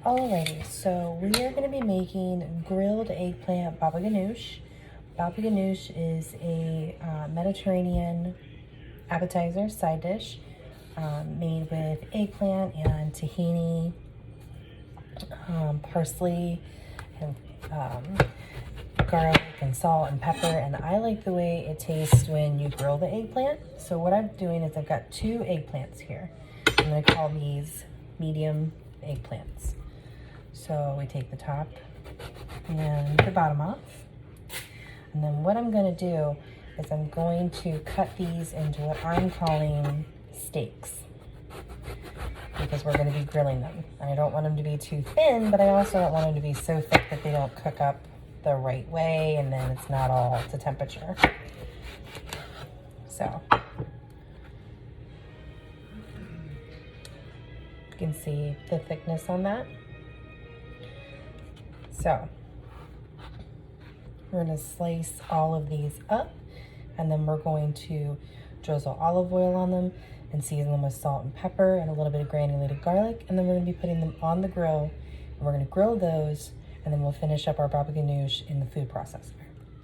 Alrighty, so we are going to be making grilled eggplant babagaboush. Babagaboush is a Mediterranean appetizer side dish made with eggplant and tahini, parsley, and garlic and salt and pepper. And I like the way it tastes when you grill the eggplant. So what I'm doing is I've got 2 eggplants here. I'm going to call these medium eggplants. So we take the top and the bottom off. And then what I'm going to do is I'm going to cut these into what I'm calling steaks, because we're going to be grilling them. And I don't want them to be too thin, but I also don't want them to be so thick that they don't cook up the right way and then it's not all to temperature. So you can see the thickness on that. So we're going to slice all of these up, and then we're going to drizzle olive oil on them and season them with salt and pepper and a little bit of granulated garlic. And then we're going to be putting them on the grill, and we're going to grill those, and then we'll finish up our babagaboush in the food processor.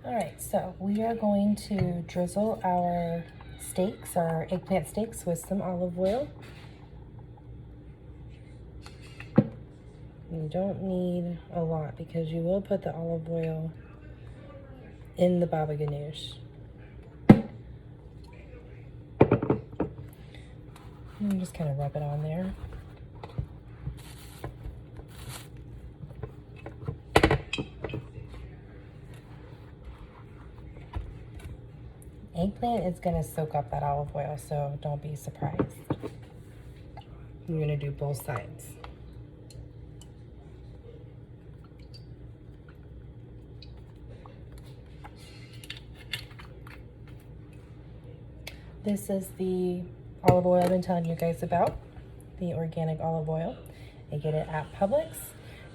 All right, so we are going to drizzle our steaks, our eggplant steaks, with some olive oil. You don't need a lot because you will put the olive oil in the babagaboush. And just kind of rub it on there. Eggplant is going to soak up that olive oil, so don't be surprised. You're going to do both sides. This is the olive oil I've been telling you guys about, the organic olive oil. I get it at Publix.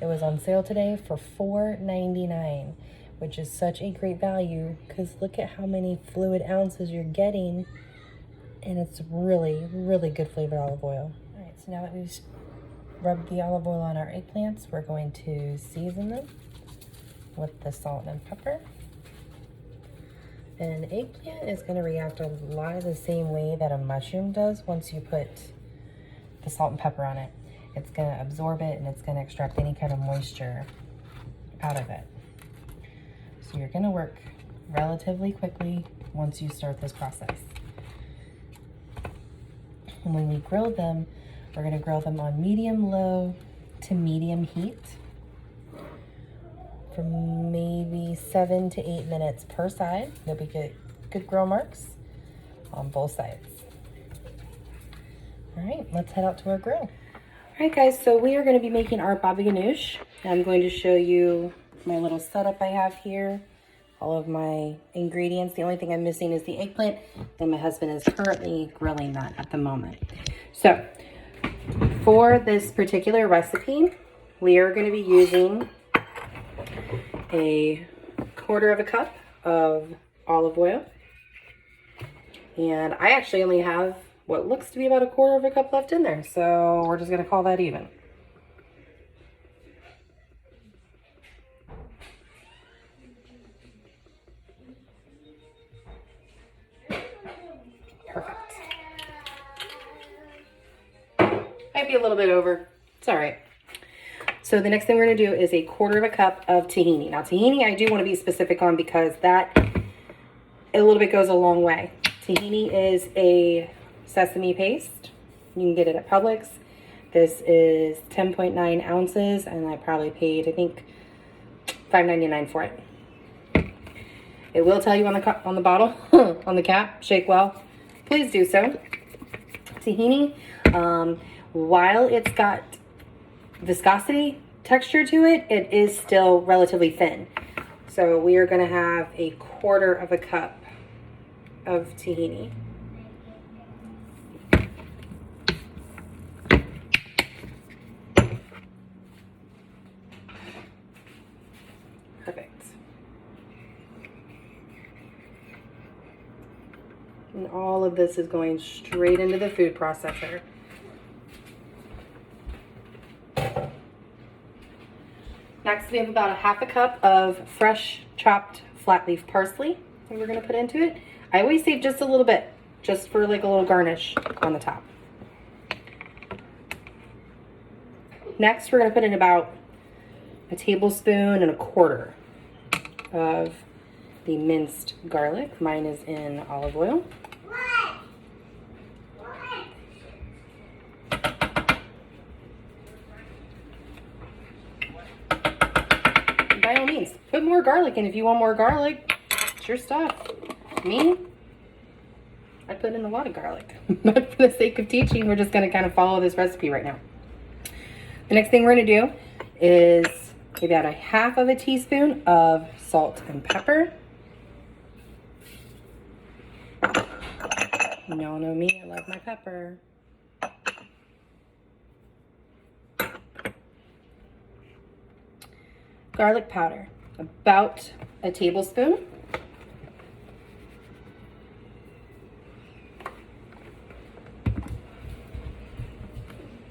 It was on sale today for $4.99, which is such a great value because look at how many fluid ounces you're getting, and it's really, really good flavored olive oil. All right, so now that we've rubbed the olive oil on our eggplants, we're going to season them with the salt and pepper. And eggplant is going to react a lot of the same way that a mushroom does once you put the salt and pepper on it. It's going to absorb it and it's going to extract any kind of moisture out of it. So you're going to work relatively quickly once you start this process. And when we grill them, we're going to grill them on medium-low to medium heat for maybe 7 to 8 minutes per side. You'll be good grill marks on both sides. All right, let's head out to our grill. All right, guys, so we are going to be making our babagaboush. I'm going to show you my little setup I have here, all of my ingredients. The only thing I'm missing is the eggplant, and my husband is currently grilling that at the moment. So for this particular recipe, we are going to be using a 1/4 cup of olive oil, and I actually only have what looks to be about a 1/4 cup left in there, so we're just going to call that even. Perfect. Might be a little bit over. It's all right. So the next thing we're going to do is a 1/4 cup of tahini. Now tahini I do want to be specific on because that a little bit goes a long way. Tahini is a sesame paste. You can get it at Publix. This is 10.9 ounces and I probably paid, I think, $5.99 for it. It will tell you on the bottle, on the cap, shake well. Please do so. Tahini, while it's got viscosity texture to it, it is still relatively thin. So we are going to have a 1/4 cup of tahini. Perfect. And all of this is going straight into the food processor. Next, we have about a half a cup of fresh chopped flat leaf parsley that we're going to put into it. I always save just a little bit, just for like a little garnish on the top. Next, we're going to put in about a tablespoon and a quarter of the minced garlic. Mine is in olive oil. By all means, put more garlic in if you want more garlic. It's your stuff. Me, I put in a lot of garlic. But for the sake of teaching, we're just going to kind of follow this recipe right now. The next thing we're going to do is maybe about a half of a teaspoon of salt and pepper. You all know me, I love my pepper. Garlic powder, about a tablespoon.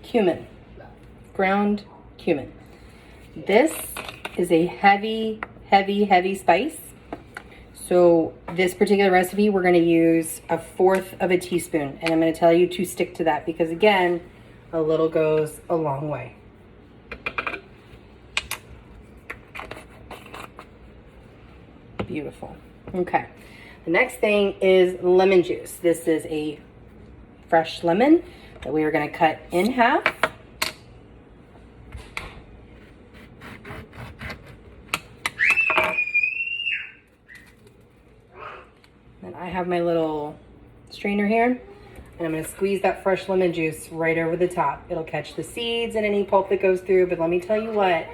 Cumin, ground cumin. This is a heavy spice. So this particular recipe, we're going to use 1/4 of a teaspoon. And I'm going to tell you to stick to that because, again, a little goes a long way. Beautiful. Okay. The next thing is lemon juice. This is a fresh lemon that we are going to cut in half. And I have my little strainer here, and I'm going to squeeze that fresh lemon juice right over the top. It'll catch the seeds and any pulp that goes through, but let me tell you what,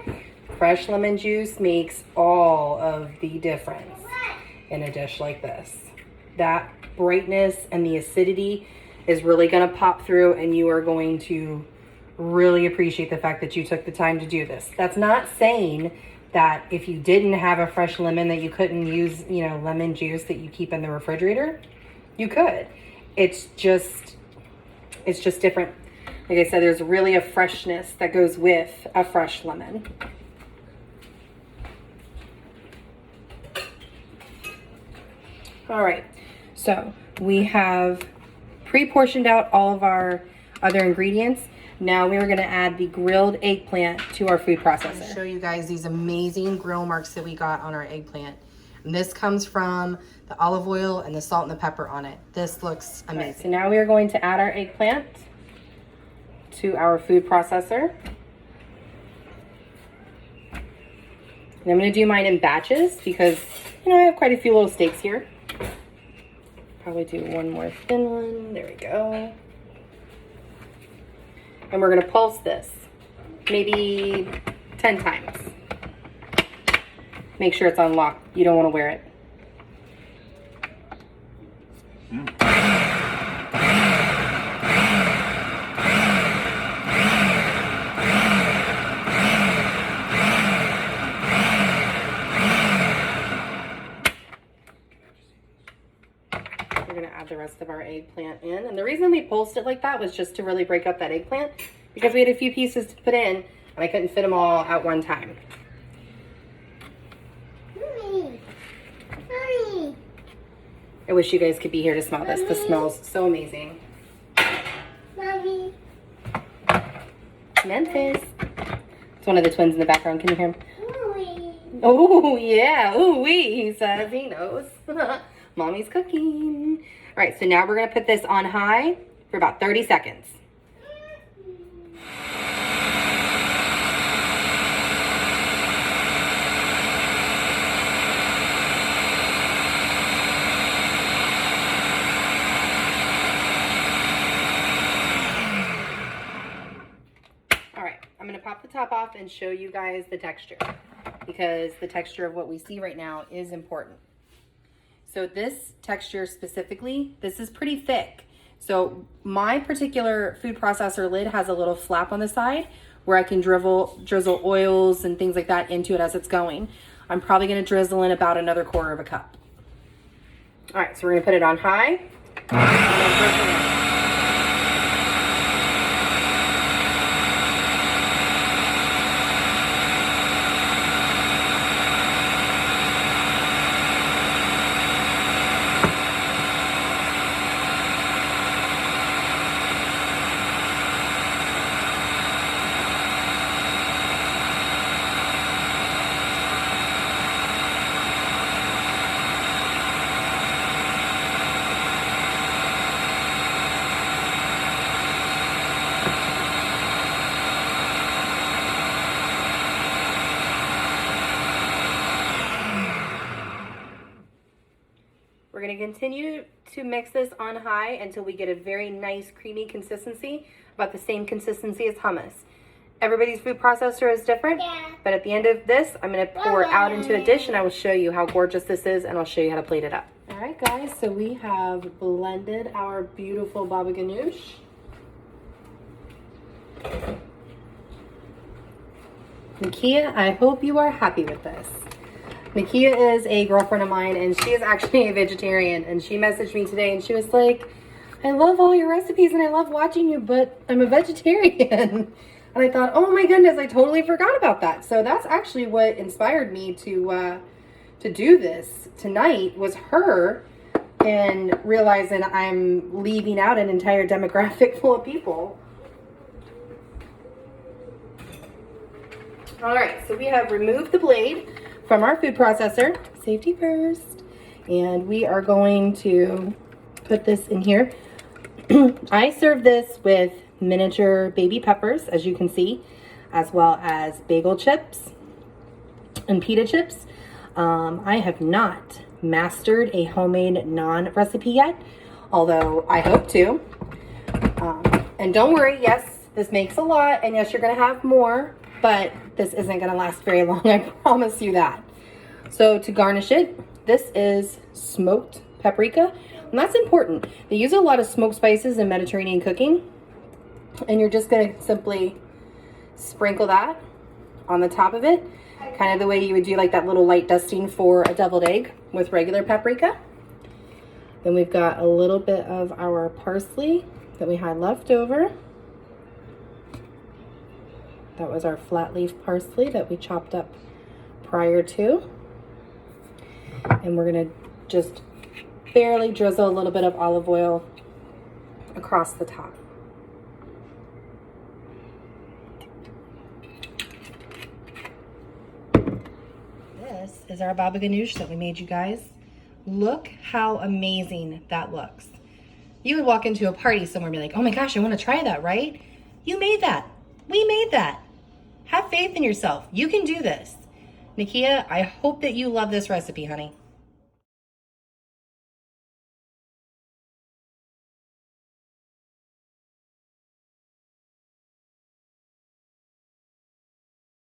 fresh lemon juice makes all of the difference in a dish like this. That brightness and the acidity is really going to pop through, and you are going to really appreciate the fact that you took the time to do this. That's not saying that if you didn't have a fresh lemon that you couldn't use, you know, lemon juice that you keep in the refrigerator. You could. It's just different. Like I said, there's really a freshness that goes with a fresh lemon. All right, so we have pre-portioned out all of our other ingredients. Now we are going to add the grilled eggplant to our food processor. I'll show you guys these amazing grill marks that we got on our eggplant. And this comes from the olive oil and the salt and the pepper on it. This looks amazing. Right, so now we are going to add our eggplant to our food processor. And I'm going to do mine in batches because, you know, I have quite a few little steaks here. Probably do one more thin one. There we go. And we're going to pulse this maybe 10 times. Make sure it's on lock. You don't want to wear it. We're going to add the rest of our eggplant in. And the reason we pulsed it like that was just to really break up that eggplant, because we had a few pieces to put in and I couldn't fit them all at one time. Mommy. Mommy. I wish you guys could be here to smell this. This smells so amazing. Mommy. Memphis. It's one of the twins in the background. Can you hear him? Ooh-wee. Oh, yeah. Ooh-wee, he says. He knows. Mommy's cooking. All right, so now we're going to put this on high for about 30 seconds. All right, I'm going to pop the top off and show you guys the texture, because the texture of what we see right now is important. So this texture specifically, this is pretty thick. So my particular food processor lid has a little flap on the side where I can drizzle oils and things like that into it as it's going. I'm probably going to drizzle in about another 1/4 cup. All right, so we're going to put it on high. continue to mix this on high until we get a very nice creamy consistency, about the same consistency as hummus. Everybody's food processor is different, but at the end of this, I'm going to pour it out into a dish and I will show you how gorgeous this is and I'll show you how to plate it up. All right, guys, so we have blended our beautiful babagaboush. Nakia, I hope you are happy with this. Nakia is a girlfriend of mine and she is actually a vegetarian, and she messaged me today and she was like, I love all your recipes and I love watching you, but I'm a vegetarian. And I thought, oh my goodness, I totally forgot about that. So that's actually what inspired me to do this tonight, was her, and realizing I'm leaving out an entire demographic full of people. All right, so we have removed the blade from our food processor, safety first, and we are going to put this in here. I serve this with miniature baby peppers, as you can see, as well as bagel chips and pita chips. I have not mastered a homemade naan recipe yet, although I hope to. And don't worry, yes, this makes a lot, and yes, you're gonna have more, but this isn't gonna last very long, I promise you that. So to garnish it, this is smoked paprika, and that's important. They use a lot of smoked spices in Mediterranean cooking, and you're just gonna simply sprinkle that on the top of it, kind of the way you would do like that little light dusting for a deviled egg with regular paprika. Then we've got a little bit of our parsley that we had left over. That was our flat leaf parsley that we chopped up prior to. And we're gonna just barely drizzle a little bit of olive oil across the top. This is our baba ganoush that we made, you guys. Look how amazing that looks. You would walk into a party somewhere and be like, oh my gosh, I want to try that, right? You made that. We made that. Have faith in yourself. You can do this. Nakia, I hope that you love this recipe, honey.